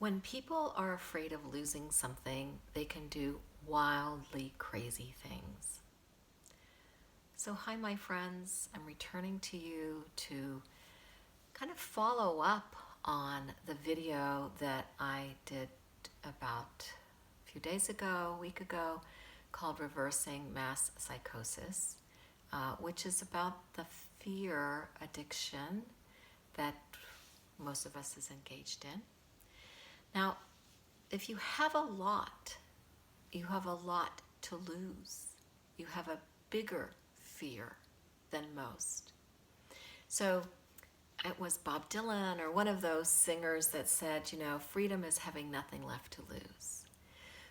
When people are afraid of losing something, they can do wildly crazy things. So, hi, my friends. I'm returning to you to kind of follow up on the video that I did about a few days ago, a week ago, called Reversing Mass Psychosis, which is about the fear addiction that most of us is engaged in. Now, if you have a lot, you have a lot to lose. You have a bigger fear than most. So it was Bob Dylan or one of those singers that said, freedom is having nothing left to lose.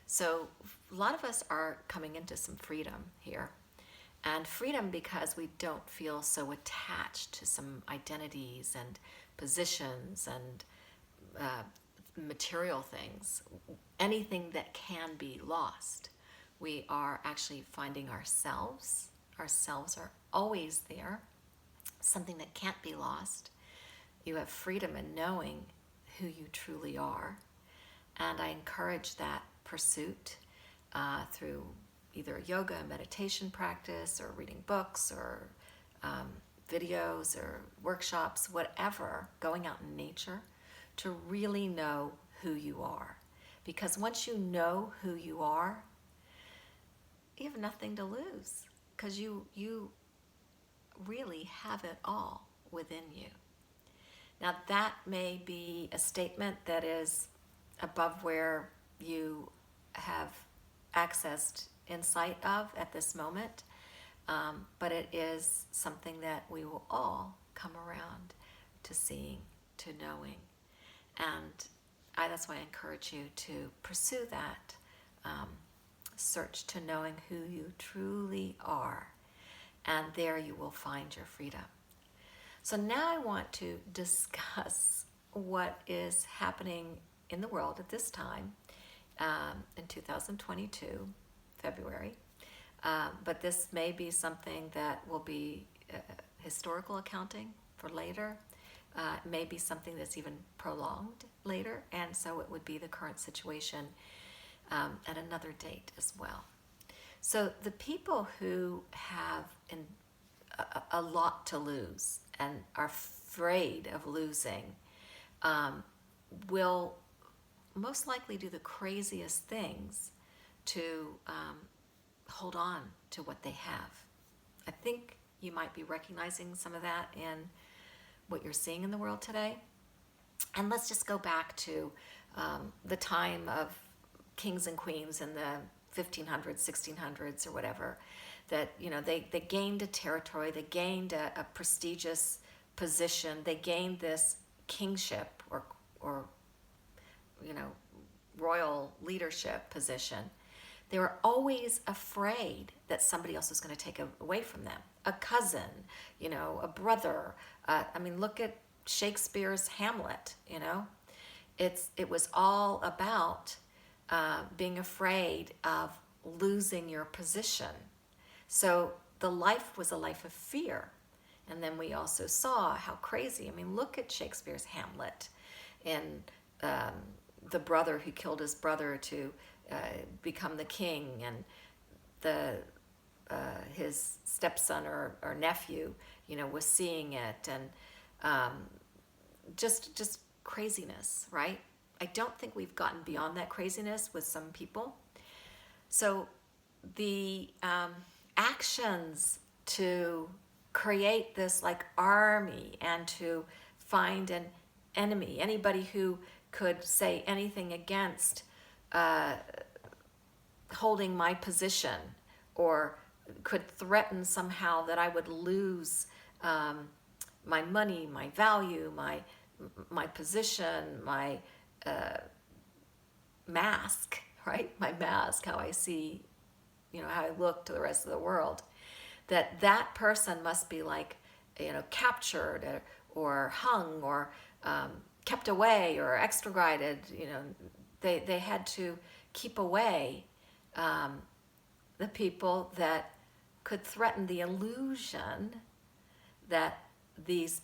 So a lot of us are coming into some freedom here. And freedom because we don't feel so attached to some identities and positions and material things, anything that can be lost. We are actually finding ourselves. Ourselves are always there, something that can't be lost. You have freedom in knowing who you truly are. And I encourage that pursuit through either yoga and meditation practice or reading books or videos or workshops, whatever, going out in nature to really know who you are. Because once you know who you are, you have nothing to lose because you really have it all within you. Now that may be a statement that is above where you have accessed insight of at this moment, but it is something that we will all come around to seeing, to knowing. And that's why I encourage you to pursue that search to knowing who you truly are. And there you will find your freedom. So now I want to discuss what is happening in the world at this time in 2022, February. But this may be something that will be historical accounting for later. It may be something that's even prolonged later, and so it would be the current situation at another date as well. So the people who have a lot to lose and are afraid of losing will most likely do the craziest things to hold on to what they have. I think you might be recognizing some of that in what you're seeing in the world today. And let's just go back to the time of kings and queens in the 1500s, 1600s, or whatever, that they gained a territory, they gained a prestigious position, they gained this kingship or royal leadership position. They were always afraid that somebody else was going to take it away from them. A cousin, a brother. Look at Shakespeare's Hamlet. It was all about being afraid of losing your position. So the life was a life of fear. And then we also saw how crazy. Look at Shakespeare's Hamlet and the brother who killed his brother to become the king, and his stepson or nephew, was seeing it, and just craziness, right? I don't think we've gotten beyond that craziness with some people. So the actions to create this army and to find an enemy, anybody who could say anything against holding my position or could threaten somehow that I would lose my money, my value, my position, my mask, right? My mask, how I see, how I look to the rest of the world. That person must be captured or hung or kept away or extradited. They had to keep away the people that could threaten the illusion that these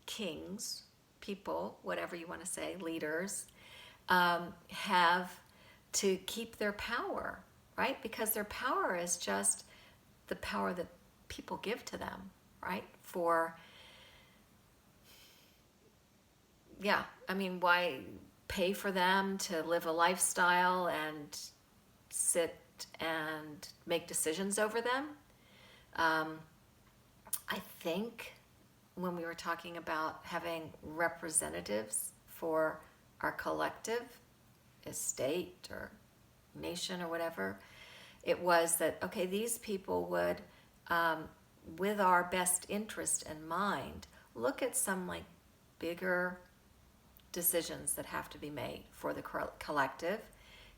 kings, people, whatever you want to say, leaders, have to keep their power, right? Because their power is just the power that people give to them, right? Yeah, I mean, why pay for them to live a lifestyle and sit and make decisions over them? I think when we were talking about having representatives for our collective estate or nation or whatever, it was that, okay, these people would, with our best interest in mind, look at some like bigger decisions that have to be made for the collective,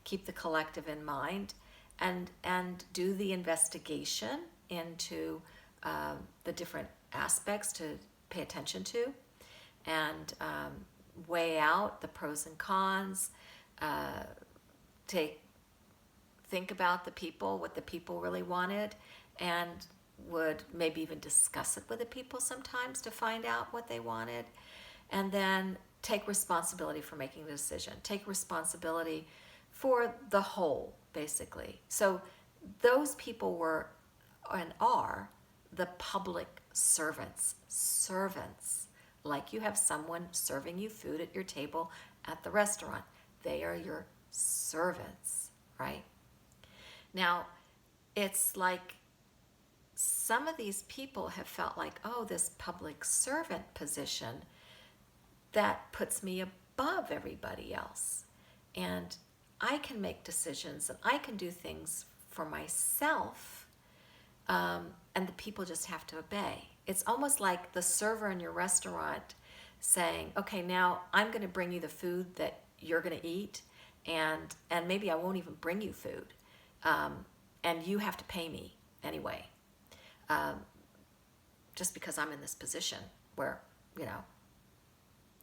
keep the collective in mind, and do the investigation into the different aspects to pay attention to, and weigh out the pros and cons, think about the people, what the people really wanted, and would maybe even discuss it with the people sometimes to find out what they wanted, and then take responsibility for making the decision, take responsibility for the whole, basically. So those people were and are the public servants, like you have someone serving you food at your table at the restaurant. They are your servants, right? Now, it's like some of these people have felt like, oh, this public servant position, that puts me above everybody else. And I can make decisions and I can do things for myself, and the people just have to obey. It's almost like the server in your restaurant saying, okay, now I'm going to bring you the food that you're going to eat, and maybe I won't even bring you food, and you have to pay me anyway, just because I'm in this position where, you know,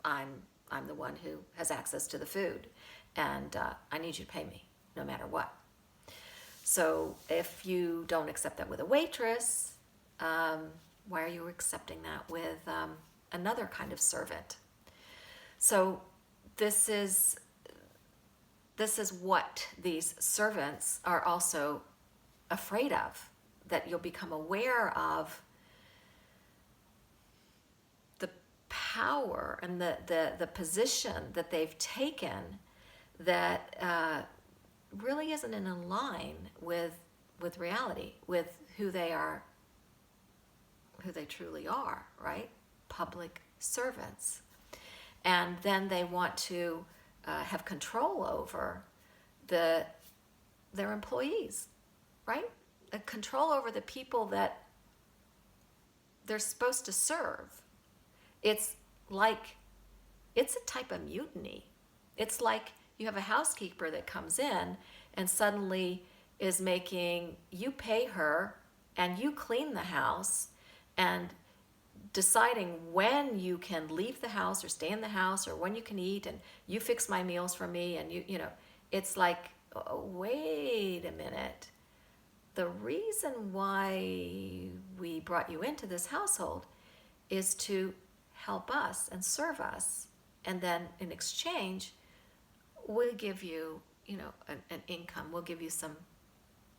I'm the one who has access to the food, and I need you to pay me no matter what. So if you don't accept that with a waitress, why are you accepting that with another kind of servant? So this is what these servants are also afraid of, that you'll become aware of the power and the position that they've taken that really isn't in line with reality, with who they are, who they truly are, right? Public servants. And then they want to have control over their employees, right? Control over the people that they're supposed to serve. It's a type of mutiny. It's like you have a housekeeper that comes in and suddenly is making you pay her and you clean the house and deciding when you can leave the house or stay in the house or when you can eat, and you fix my meals for me, and you know, it's like, oh, wait a minute. The reason why we brought you into this household is to help us and serve us, and then in exchange we'll give you, you know, an income. We'll give you some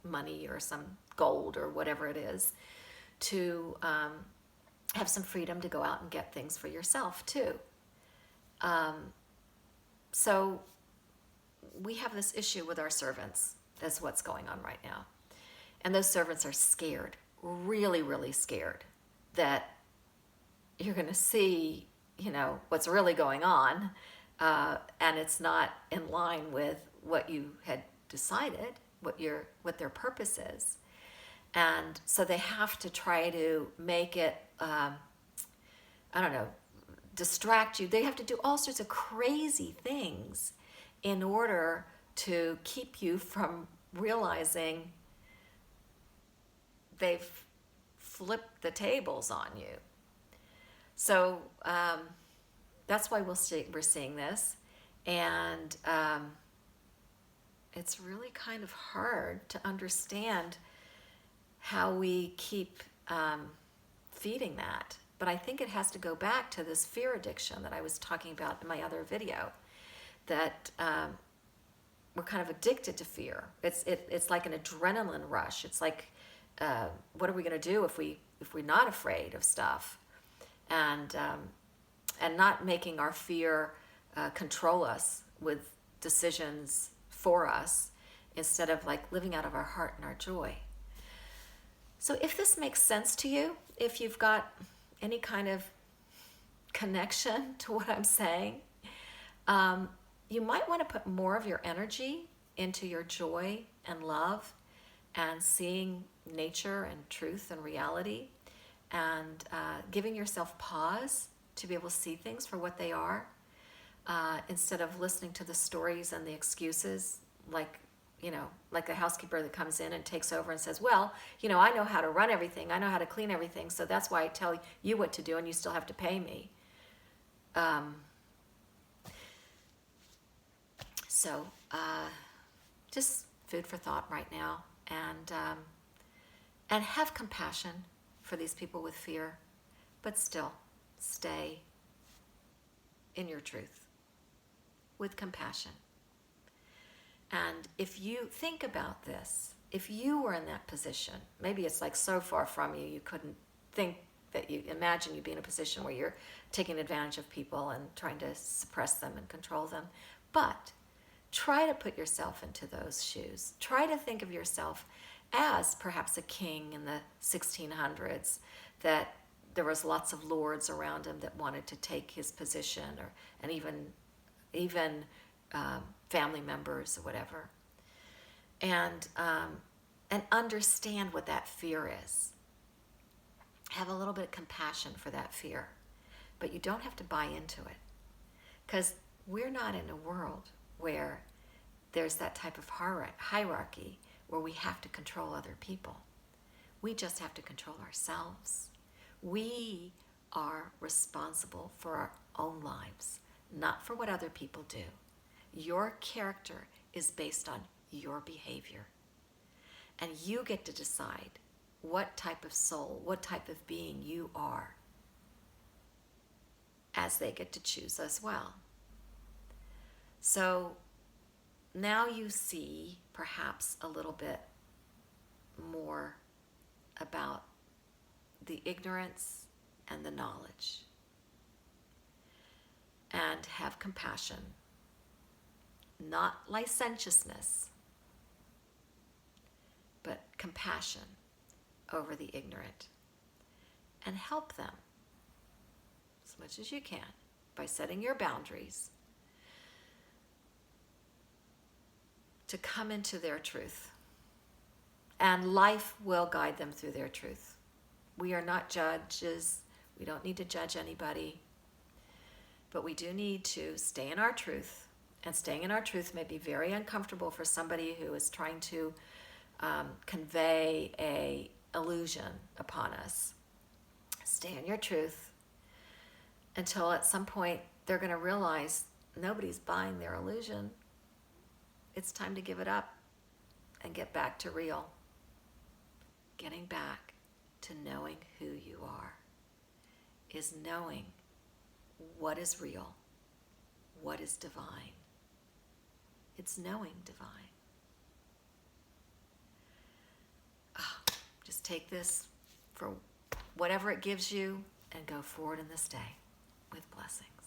money or some gold or whatever it is to have some freedom to go out and get things for yourself too. So we have this issue with our servants. That's what's going on right now. And those servants are scared, really, really scared that you're going to see, you know, what's really going on, and it's not in line with what you had decided, what their purpose is. And so they have to try to make it, I don't know, distract you. They have to do all sorts of crazy things in order to keep you from realizing they've flipped the tables on you. So that's why we're seeing this. And it's really kind of hard to understand how we keep feeding that. But I think it has to go back to this fear addiction that I was talking about in my other video. that we're kind of addicted to fear. It's like an adrenaline rush. It's like, what are we going to do if we're not afraid of stuff, and not making our fear control us with decisions for us, instead of like living out of our heart and our joy. So if this makes sense to you, if you've got any kind of connection to what I'm saying, you might want to put more of your energy into your joy and love and seeing nature and truth and reality, and giving yourself pause to be able to see things for what they are, instead of listening to the stories and the excuses, like a housekeeper that comes in and takes over and says, well, I know how to run everything, I know how to clean everything, so that's why I tell you what to do, and you still have to pay me. So just food for thought right now, and have compassion for these people with fear, but still stay in your truth with compassion. And if you think about this, if you were in that position, maybe it's like so far from you, you couldn't think that you imagine you be in a position where you're taking advantage of people and trying to suppress them and control them. But try to put yourself into those shoes. Try to think of yourself as perhaps a king in the 1600s, that there was lots of lords around him that wanted to take his position, and even family members or whatever, and understand what that fear is. Have a little bit of compassion for that fear, but you don't have to buy into it, because we're not in a world where there's that type of hierarchy where we have to control other people. We just have to control ourselves. We are responsible for our own lives, not for what other people do. Your character is based on your behavior. And you get to decide what type of soul, what type of being you are, as they get to choose as well. So now you see perhaps a little bit more about the ignorance and the knowledge. And have compassion, not licentiousness, but compassion over the ignorant, and help them as much as you can by setting your boundaries to come into their truth, and life will guide them through their truth. We are not judges. We don't need to judge anybody, but we do need to stay in our truth. And staying in our truth may be very uncomfortable for somebody who is trying to convey a illusion upon us. Stay in your truth until at some point they're going to realize nobody's buying their illusion. It's time to give it up and get back to real. Getting back to knowing who you are is knowing what is real, what is divine. It's knowing divine. Just take this for whatever it gives you and go forward in this day with blessings.